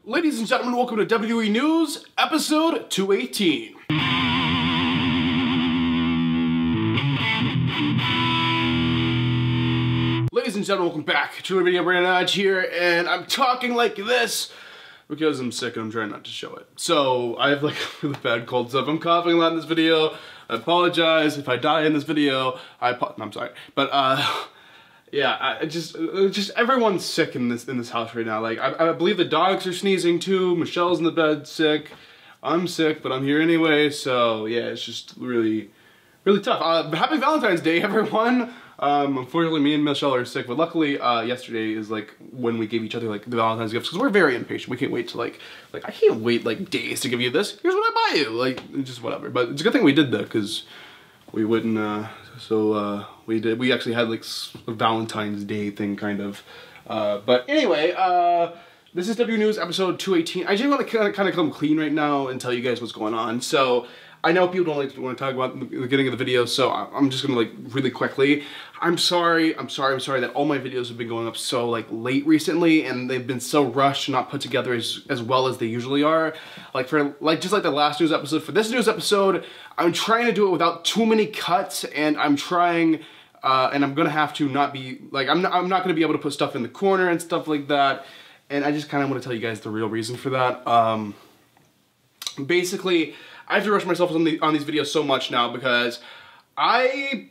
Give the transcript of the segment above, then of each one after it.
Ladies and gentlemen, welcome to WWE News, episode 218. Ladies and gentlemen, welcome back to a video. Brandon Hodge here, and I'm talking like this because I'm sick and I'm trying not to show it. So, I have like a really bad cold, so if I'm coughing a lot in this video, I apologize. If I die in this video, I'm sorry. But, yeah, just everyone's sick in this house right now. Like, I believe the dogs are sneezing too. Michelle's in the bed sick. I'm sick, but I'm here anyway. So yeah, it's just really tough. Happy Valentine's Day, everyone. Unfortunately, me and Michelle are sick, but luckily, yesterday is like when we gave each other like the Valentine's gifts because we're very impatient. We can't wait to like I can't wait like days to give you this. Here's what I buy you, like just whatever. But it's a good thing we did that because we wouldn't. We actually had like a Valentine's Day thing kind of. But anyway, this is W News episode 218. I just want to kind of come clean right now and tell you guys what's going on. So I know people don't like to want to talk about the beginning of the video, so I'm just gonna like really quickly. I'm sorry that all my videos have been going up so like late recently, and they've been so rushed and not put together as well as they usually are. Like for just like the last news episode, for this news episode, I'm trying to do it without too many cuts, and I'm trying, and I'm gonna have to not be like I'm not gonna be able to put stuff in the corner and stuff like that. And I just kind of want to tell you guys the real reason for that. Basically, I have to rush myself on these videos so much now because I've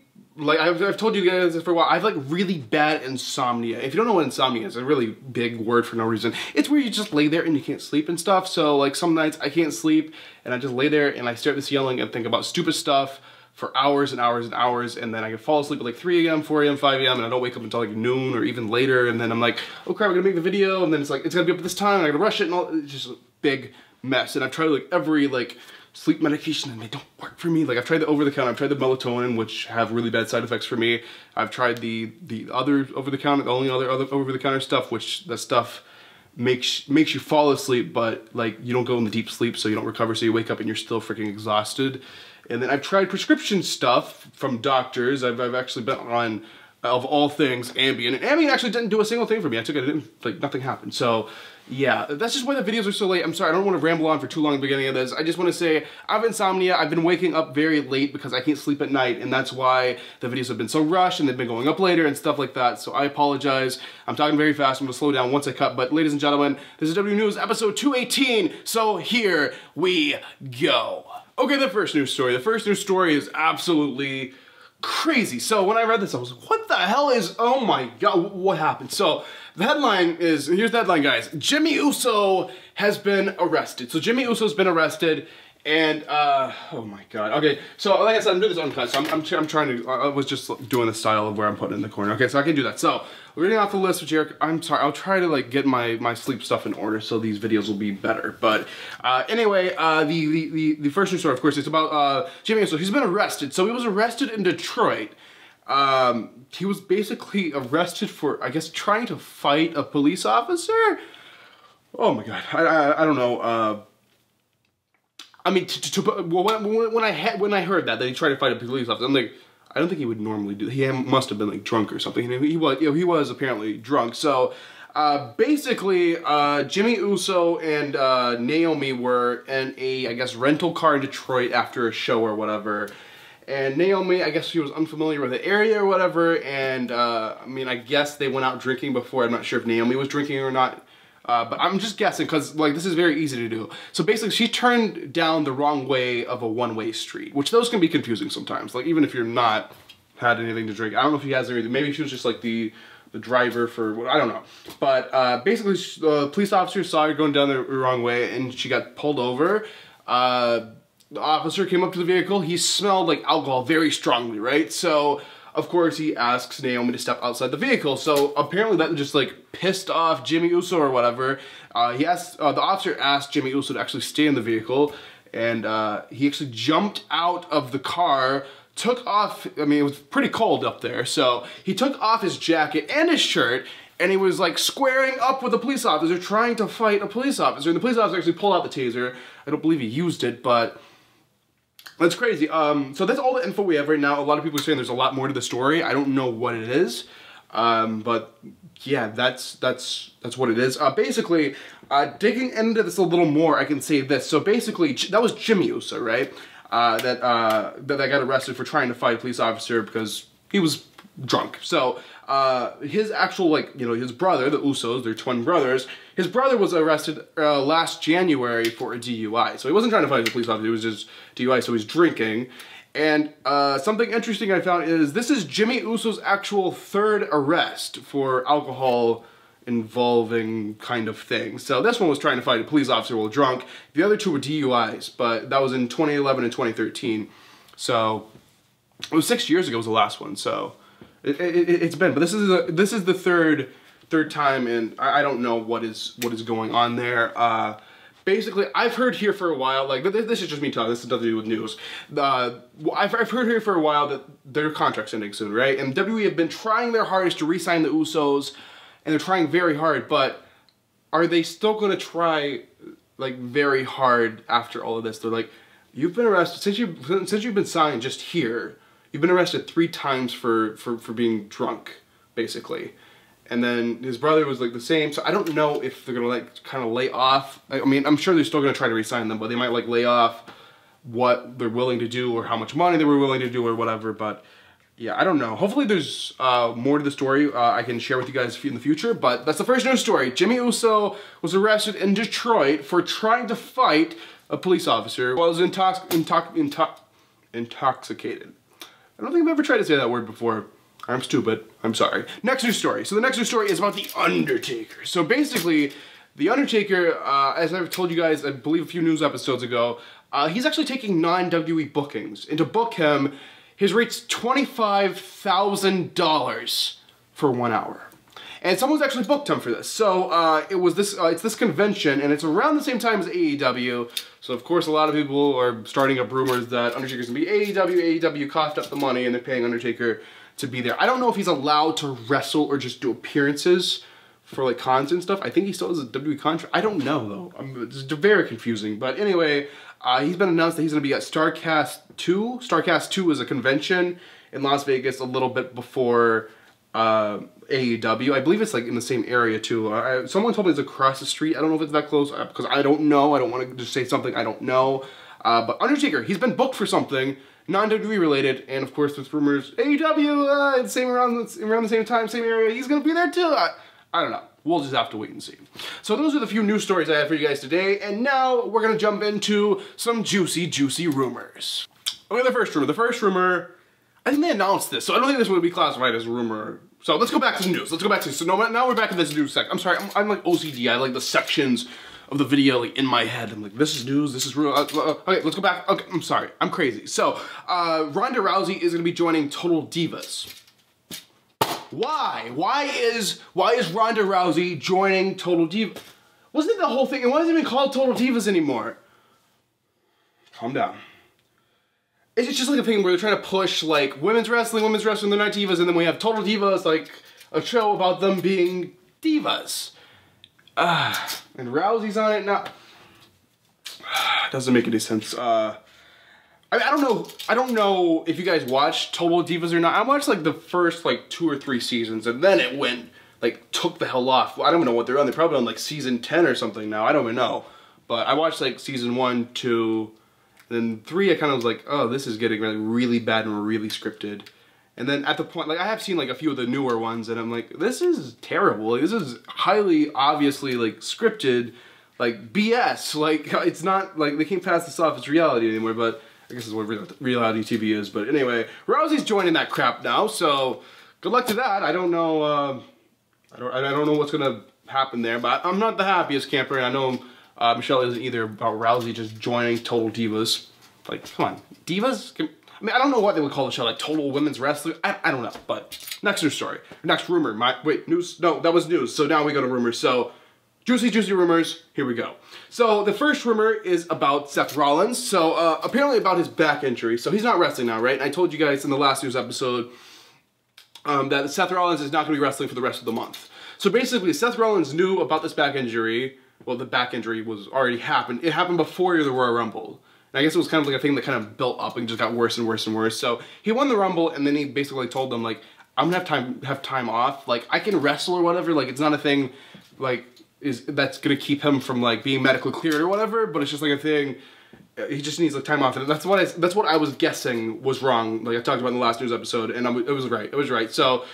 told you guys this for a while. I have like really bad insomnia. If you don't know what insomnia is, it's a really big word for no reason. It's where you just lay there and you can't sleep and stuff. So like some nights I can't sleep and I just lay there and I start this yelling and think about stupid stuff for hours and hours and hours, and then I can fall asleep at like 3 a.m., 4 a.m., 5 a.m. and I don't wake up until like noon or even later, and then I'm like, oh crap, I'm gonna make the video, and then it's like, it's gonna be up at this time, and I gotta rush it, and all, it's just a big mess. And I've tried like every like sleep medication and they don't work for me. Like I've tried the over-the-counter, I've tried the melatonin, which have really bad side effects for me. I've tried the other over-the-counter, the only other over-the-counter stuff, which that stuff makes you fall asleep, but like you don't go into deep sleep, so you don't recover, so you wake up and you're still freaking exhausted. And then I've tried prescription stuff from doctors. I've actually been on, of all things, Ambien. And Ambien actually didn't do a single thing for me. I took it, like nothing happened. So yeah, that's just why the videos are so late. I'm sorry, I don't want to ramble on for too long at the beginning of this. I just want to say, I have insomnia. I've been waking up very late because I can't sleep at night, and that's why the videos have been so rushed and they've been going up later and stuff like that. So I apologize. I'm talking very fast. I'm going to slow down once I cut. But ladies and gentlemen, this is W News episode 218. So here we go. Okay, the first news story. The first news story is absolutely crazy. So when I read this, I was like, what the hell is, oh my God, what happened? So the headline is, here's the headline, guys. Jimmy Uso has been arrested. So Jimmy Uso's been arrested, and oh my God. Okay, so like I said, I'm doing this uncut, so I'm trying to, I was just doing the style of where I'm putting it in the corner. Okay, so I can do that. So reading off the list, which I'm sorry, I'll try to like get my sleep stuff in order so these videos will be better. But anyway, the first news story, of course, is about Jimmy Uso. He's been arrested. So he was arrested in Detroit. He was basically arrested for, I guess, trying to fight a police officer. Oh my God, I don't know. I mean, when I heard that he tried to fight a police officer, I'm like, I don't think he would normally do that. He must have been like drunk or something. He was apparently drunk. So basically, Jimmy Uso and Naomi were in a, I guess, rental car in Detroit after a show or whatever. And Naomi, I guess she was unfamiliar with the area or whatever. And I mean, I guess they went out drinking before. I'm not sure if Naomi was drinking or not. But I'm just guessing because like this is very easy to do. So basically she turned down the wrong way of a one-way street, which those can be confusing sometimes. Like even if you're not had anything to drink. I don't know if he has anything. Maybe she was just like the driver for, I don't know. But basically the police officer saw her going down the wrong way and she got pulled over. The officer came up to the vehicle. He smelled like alcohol very strongly, right? So of course, he asks Naomi to step outside the vehicle. So apparently that just like pissed off Jimmy Uso or whatever. The officer asked Jimmy Uso to actually stay in the vehicle, and he actually jumped out of the car, took off, I mean, it was pretty cold up there, so he took off his jacket and his shirt, and he was like squaring up with a police officer, trying to fight a police officer, and the police officer actually pulled out the taser. I don't believe he used it, but that's crazy. So that's all the info we have right now. A lot of people are saying there's a lot more to the story. I don't know what it is. But yeah, that's what it is. Basically, Digging into this a little more, I can say this. So basically, that was Jimmy Uso, right? That got arrested for trying to fight a police officer because he was drunk. So his actual, like, you know, his brother, the Usos, they're twin brothers, his brother was arrested last January for a DUI. So he wasn't trying to fight a police officer, it was just DUI, so he's drinking. And something interesting I found is this is Jimmy Uso's actual third arrest for alcohol involving kind of thing. So this one was trying to fight a police officer while drunk. The other two were DUIs, but that was in 2011 and 2013. So it was 6 years ago was the last one. So it's been, but this is the third time, and I don't know what is going on there. Basically, I've heard here for a while, like, this is just me talking, this has nothing to do with news. I've heard here for a while that their contract's ending soon, right? And WWE have been trying their hardest to re-sign the Usos, and they're trying very hard, but are they still going to try, like, very hard after all of this? They're like, you've been arrested, since you've been signed just here, you've been arrested 3 times for being drunk, basically. And then his brother was like the same, so I don't know if they're gonna like kind of lay off. I mean, I'm sure they're still gonna try to re-sign them, but they might like lay off what they're willing to do or how much money they were willing to do or whatever. But yeah, I don't know. Hopefully there's more to the story I can share with you guys in the future. But that's the first news story. Jimmy Uso was arrested in Detroit for trying to fight a police officer while he was intoxicated. I don't think I've ever tried to say that word before. I'm stupid. I'm sorry. Next news story. So the next news story is about The Undertaker. So basically, The Undertaker, as I've told you guys, I believe a few news episodes ago, he's actually taking non-WWE bookings. And to book him, his rate's $25,000 for 1 hour. And someone's actually booked him for this. So it's this convention, and it's around the same time as AEW. So of course, a lot of people are starting up rumors that Undertaker's gonna be AEW. AEW coughed up the money, and they're paying Undertaker to be there. I don't know if he's allowed to wrestle or just do appearances for like cons and stuff. I think he still has a WWE contract. I don't know though. It's very confusing. But anyway, he's been announced that he's going to be at Starrcast 2. Starrcast 2 is a convention in Las Vegas a little bit before AEW. I believe it's like in the same area too. Someone told me it's across the street. I don't know if it's that close because I don't know. I don't want to just say something I don't know. But Undertaker, he's been booked for something non-WWE related, and of course there's rumors AEW, same around the same time, same area, he's gonna be there too. I don't know. We'll just have to wait and see. So those are the few news stories I have for you guys today, and now we're gonna jump into some juicy rumors. Okay, the first rumor. The first rumor, I think they announced this, so I don't think this would be classified as a rumor. So let's go back to the news. Let's go back to so now we're back to this news section. I'm sorry, I'm like OCD. I like the sections of the video like in my head. I'm like, this is news, this is real. Okay, let's go back. Okay, I'm sorry, I'm crazy. So, Ronda Rousey is gonna be joining Total Divas. Why? Why is Ronda Rousey joining Total Divas? Wasn't it the whole thing? It wasn't even called Total Divas anymore. Calm down. It's just like a thing where they're trying to push like women's wrestling, they're not divas, and then we have Total Divas, like a show about them being divas. And Rousey's on it now. Doesn't make any sense. I don't know if you guys watched Total Divas or not. I watched like the first like 2 or 3 seasons, and then it went like took the hell off. Well, I don't even know what they're on. They're probably on like season 10 or something now. I don't even know. But I watched like season 1, 2, and then 3. I kind of was like, oh, this is getting like really bad and really scripted. And then at the point, like I have seen like a few of the newer ones, and I'm like, this is terrible. Like, this is highly obviously like scripted, like BS. Like it's not like they can't pass this off as reality anymore. But I guess that's what reality TV is. But anyway, Rousey's joining that crap now, so good luck to that. I don't know. I don't know what's gonna happen there, but I'm not the happiest camper. And I know Michelle isn't either about Rousey just joining Total Divas. Like, come on, divas. I mean, I don't know what they would call the show, like Total Women's Wrestling. I don't know, but next news story. Next rumor. Wait, news? No, that was news. So now we go to rumors. So, juicy rumors. Here we go. So, the first rumor is about Seth Rollins. So, apparently about his back injury. So, he's not wrestling now, right? And I told you guys in the last news episode that Seth Rollins is not going to be wrestling for the rest of the month. So, basically, Seth Rollins knew about this back injury. Well, the back injury was already happened. It happened before the Royal Rumble. And I guess it was kind of like a thing that kind of built up and just got worse and worse and worse. So he won the Rumble, and then he basically told them, like, I'm gonna have time off. Like, I can wrestle or whatever. Like, it's not a thing. Like, that's gonna keep him from like being medically cleared or whatever, but it's just like a thing. He just needs like time off, and that's what I was guessing was wrong. Like I talked about in the last news episode, and it was right. It was right. So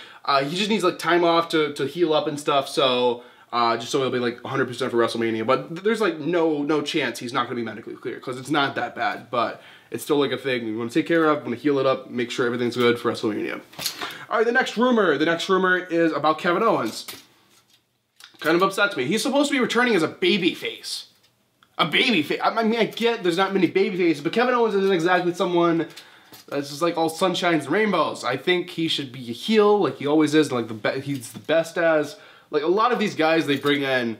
he just needs like time off to heal up and stuff. So just so he'll be like 100% for WrestleMania. But there's like no chance he's not gonna be medically cleared because it's not that bad. But it's still like a thing we want to take care of. Want to heal it up, make sure everything's good for WrestleMania. All right, the next rumor. The next rumor is about Kevin Owens. Kind of upsets me. He's supposed to be returning as a babyface. A babyface. I mean, I get there's not many babyfaces, but Kevin Owens isn't exactly someone that's just like all sunshines and rainbows. I think he should be a heel, like he always is, and like he's the best as. Like a lot of these guys they bring in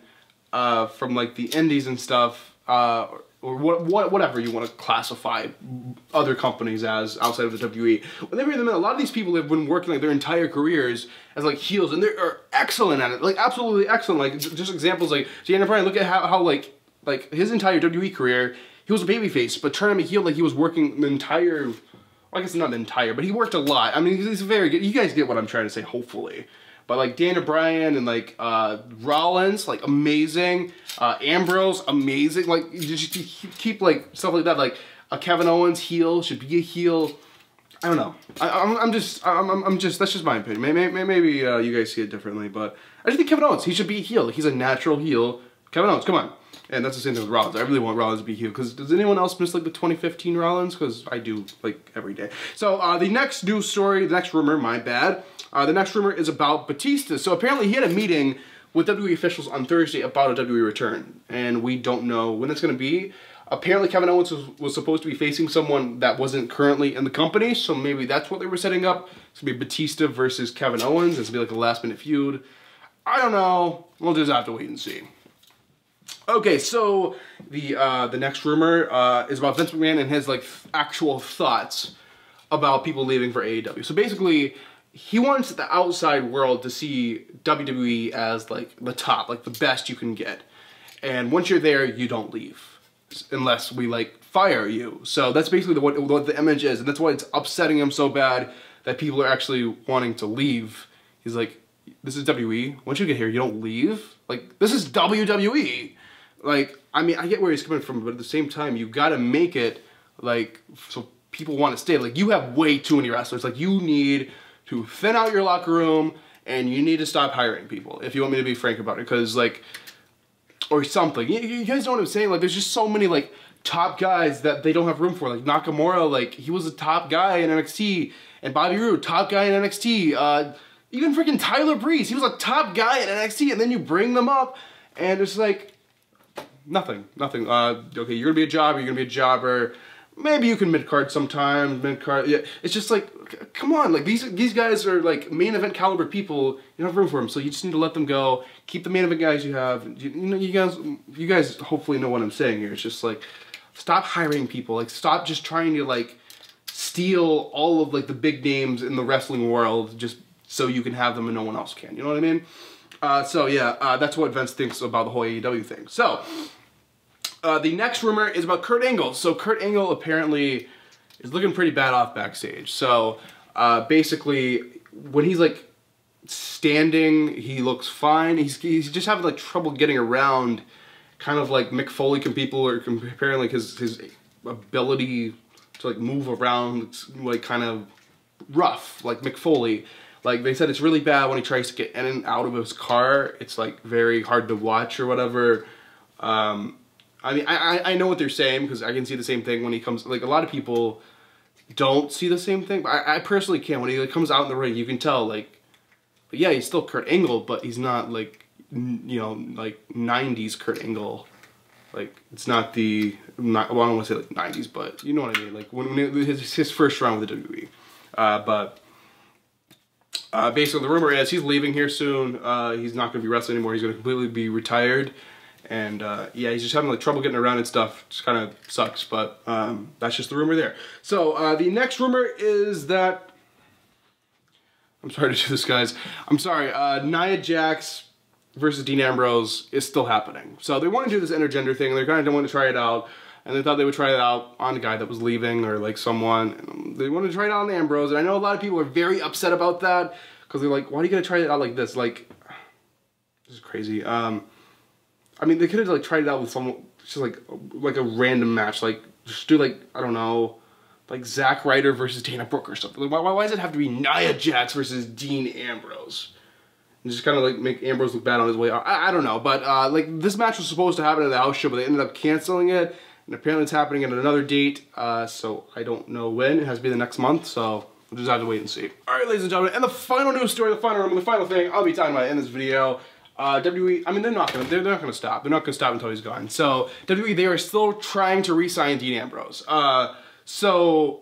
from like the indies and stuff, or whatever you want to classify other companies as outside of the WWE. When they bring them in, a lot of these people have been working like their entire careers as like heels, and they're excellent at it, like absolutely excellent. Like just examples like Daniel Bryan. Look at how like his entire WWE career, he was a babyface, but turned him a heel like he was working the entire. Well, I guess not the entire, but he worked a lot. I mean, he's very good. You guys get what I'm trying to say, hopefully. But like Daniel Bryan and like Rollins, like amazing. Ambrose, amazing. Like you just keep like stuff like that. Like a Kevin Owens heel should be a heel. I don't know. I'm just that's just my opinion. Maybe you guys see it differently, but I just think Kevin Owens, he should be a heel. He's a natural heel. Kevin Owens, come on. And that's the same thing with Rollins. I really want Rollins to be heel. Because does anyone else miss like the 2015 Rollins? Because I do like every day. So the next news story, the next rumor, my bad. The next rumor is about Batista. So apparently he had a meeting with WWE officials on Thursday about a WWE return. And we don't know when it's going to be. Apparently Kevin Owens was supposed to be facing someone that wasn't currently in the company. So maybe that's what they were setting up. It's going to be Batista versus Kevin Owens. It's going to be like a last minute feud. I don't know. We'll just have to wait and see. Okay, so the next rumor is about Vince McMahon and his like actual thoughts about people leaving for AEW. So basically, he wants the outside world to see WWE as like the top, like the best you can get. And once you're there, you don't leave unless we like fire you. So that's basically what the image is, and that's why it's upsetting him so bad that people are actually wanting to leave. He's like, this is WWE. Once you get here, you don't leave. Like, this is WWE. Like, I mean, I get where he's coming from, but at the same time, you gotta make it, like, so people want to stay. Like, you have way too many wrestlers. Like, you need to thin out your locker room, and you need to stop hiring people, if you want me to be frank about it. Because, like, or something. You guys know what I'm saying? Like, there's just so many, like, top guys that they don't have room for. Like, Nakamura, like, he was a top guy in NXT. And Bobby Roode, top guy in NXT. Even freaking Tyler Breeze, he was a top guy in NXT. And then you bring them up, and it's like... Nothing. Okay, you're gonna be a jobber, you're gonna be a jobber. Maybe you can mid-card sometimes, mid-card, yeah. It's just like, come on, like these guys are like main event caliber people, you don't have room for them, so you just need to let them go, keep the main event guys you have. You know, you guys hopefully know what I'm saying here. It's just like, stop hiring people, like stop just trying to like steal all of like the big names in the wrestling world just so you can have them and no one else can, you know what I mean? So yeah, that's what Vince thinks about the whole AEW thing. So, the next rumor is about Kurt Angle. So Kurt Angle apparently is looking pretty bad off backstage. So basically, when he's like standing, he looks fine. He's just having like trouble getting around, kind of like Mick Foley people are comparing like his ability to like move around, like kind of rough, like Mick Foley. Like they said, it's really bad when he tries to get in and out of his car. It's like very hard to watch or whatever. I mean, I know what they're saying because I can see the same thing when he comes. Like a lot of people don't see the same thing, but I personally can. When he like, comes out in the ring, you can tell like, yeah, he's still Kurt Angle, but he's not like, you know, like 90s Kurt Angle. Like it's not the well, I don't want to say like 90s, but you know what I mean. Like when his first run with the WWE, but. Basically, the rumor is he's leaving here soon. He's not going to be wrestling anymore. He's going to completely be retired. And yeah, he's just having like trouble getting around and stuff. Just kind of sucks, but that's just the rumor there. So the next rumor is that... I'm sorry to do this, guys. I'm sorry. Nia Jax versus Dean Ambrose is still happening. So they want to do this intergender thing. They kind of want to try it out. And they thought they would try it out on a guy that was leaving or like someone. They wanted to try it out on Ambrose. And I know a lot of people are very upset about that. Because they're like, why are you going to try it out like this? Like, this is crazy. I mean, they could have like tried it out with someone, just like a random match, like just do like, I don't know, like Zack Ryder versus Dana Brooke or something. Like, why does it have to be Nia Jax versus Dean Ambrose? And just kind of like make Ambrose look bad on his way out. I don't know, but like this match was supposed to happen at the house show, but they ended up canceling it, and apparently it's happening at another date. So I don't know when. It has to be the next month, so we'll just have to wait and see. All right, ladies and gentlemen, and the final news story, the final rumor, the final thing I'll be talking about in this video. WWE, I mean, they're not gonna stop. They're not gonna stop until he's gone. So WWE, they are still trying to re-sign Dean Ambrose. So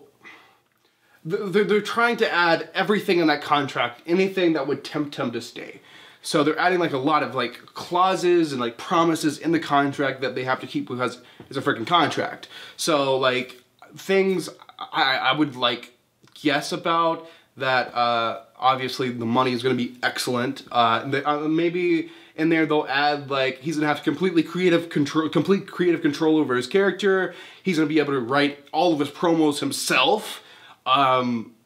they're trying to add everything in that contract, anything that would tempt him to stay. So they're adding like a lot of like clauses and like promises in the contract that they have to keep because it's a freaking contract. So like things I would like guess about that. Obviously the money is going to be excellent. Maybe in there they'll add like he's gonna have complete creative control over his character. He's gonna be able to write all of his promos himself.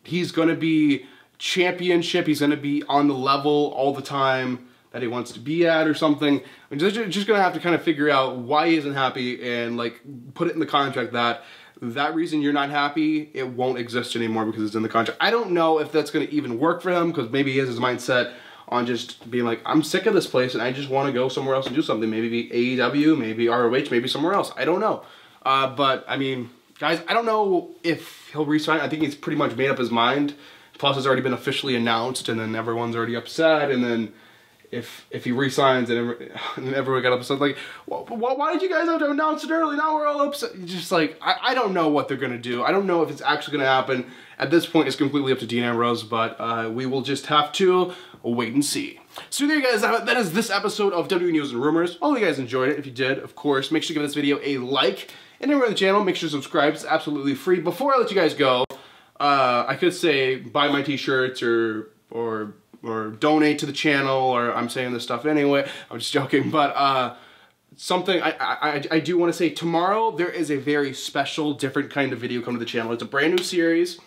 He's gonna be championship. He's gonna be on the level all the time that he wants to be at or something. I'm just gonna have to kind of figure out why he isn't happy and like put it in the contract that reason you're not happy, it won't exist anymore because it's in the contract. I don't know if that's gonna even work for him because maybe he has his mindset on just being like, I'm sick of this place and I just want to go somewhere else and do something. Maybe be AEW, maybe ROH, maybe somewhere else. I don't know. But I mean, guys, I don't know if he'll resign. I think he's pretty much made up his mind. Plus, it's already been officially announced, and then everyone's already upset. And then if he resigns, and everyone got upset, like, well, why did you guys have to announce it early? Now we're all upset. Just like, I don't know what they're gonna do. I don't know if it's actually gonna happen. At this point, it's completely up to Dean Ambrose, but we will just have to wait and see. So there you guys have it. That is this episode of WWE News and Rumors. Hope you guys enjoyed it. If you did, of course, make sure to give this video a like. And anywhere on the channel, make sure to subscribe. It's absolutely free. Before I let you guys go, I could say buy my t-shirts or donate to the channel, or I'm saying this stuff anyway. I'm just joking, but something I do want to say, tomorrow there is a very special, different kind of video coming to the channel. It's a brand new series.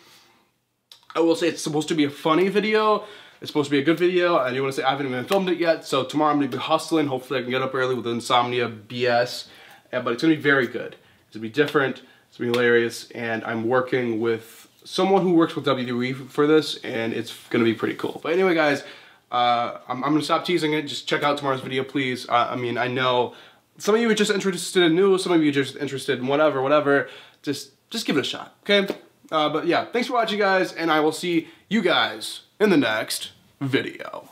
I will say it's supposed to be a funny video. It's supposed to be a good video. I do want to say I haven't even filmed it yet, so tomorrow I'm going to be hustling. Hopefully I can get up early with the insomnia BS, but it's going to be very good. It's going to be different, it's going to be hilarious, and I'm working with someone who works with WWE for this, and it's going to be pretty cool. But anyway, guys, I'm going to stop teasing it. Just check out tomorrow's video, please. I mean, I know some of you are just interested in news, some of you are just interested in whatever. Just give it a shot, okay? But yeah, thanks for watching, guys, and I will see you guys in the next video.